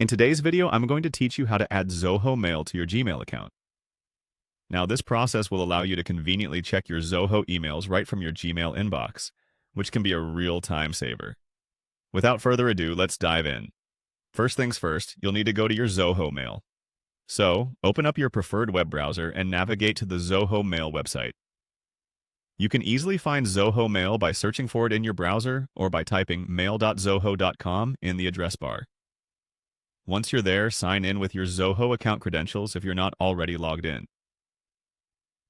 In today's video, I'm going to teach you how to add Zoho Mail to your Gmail account. Now, this process will allow you to conveniently check your Zoho emails right from your Gmail inbox, which can be a real time saver. Without further ado, let's dive in. First things first, you'll need to go to your Zoho Mail. So, open up your preferred web browser and navigate to the Zoho Mail website. You can easily find Zoho Mail by searching for it in your browser or by typing mail.zoho.com in the address bar. Once you're there, sign in with your Zoho account credentials if you're not already logged in.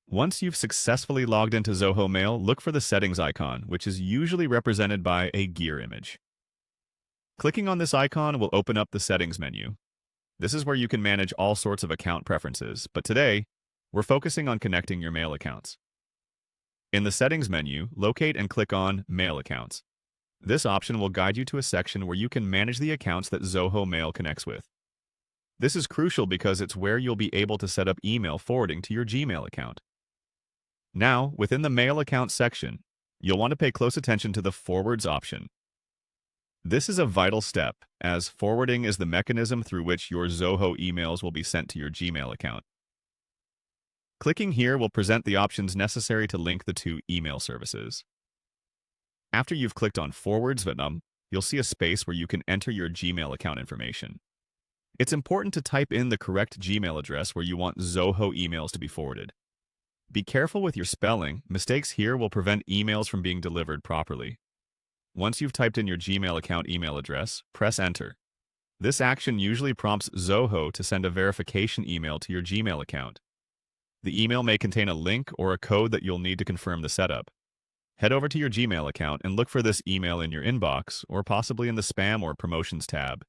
Once you've successfully logged into Zoho Mail, look for the settings icon, which is usually represented by a gear image. Clicking on this icon will open up the settings menu. This is where you can manage all sorts of account preferences, but today, we're focusing on connecting your mail accounts. In the settings menu, locate and click on Mail Accounts. This option will guide you to a section where you can manage the accounts that Zoho Mail connects with. This is crucial because it's where you'll be able to set up email forwarding to your Gmail account. Now, within the Mail Account section, you'll want to pay close attention to the Forwards option. This is a vital step, as forwarding is the mechanism through which your Zoho emails will be sent to your Gmail account. Clicking here will present the options necessary to link the two email services. After you've clicked on Forwards button, you'll see a space where you can enter your Gmail account information. It's important to type in the correct Gmail address where you want Zoho emails to be forwarded. Be careful with your spelling. Mistakes here will prevent emails from being delivered properly. Once you've typed in your Gmail account email address, press Enter. This action usually prompts Zoho to send a verification email to your Gmail account. The email may contain a link or a code that you'll need to confirm the setup. Head over to your Gmail account and look for this email in your inbox or possibly in the Spam or Promotions tab.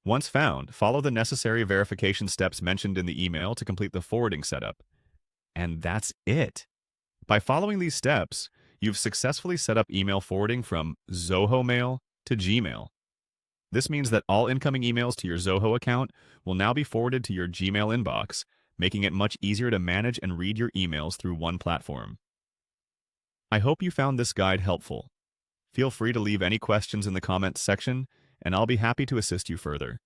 Once found, follow the necessary verification steps mentioned in the email to complete the forwarding setup. And that's it. By following these steps, you've successfully set up email forwarding from Zoho Mail to Gmail. This means that all incoming emails to your Zoho account will now be forwarded to your Gmail inbox, making it much easier to manage and read your emails through one platform. I hope you found this guide helpful. Feel free to leave any questions in the comments section, and I'll be happy to assist you further.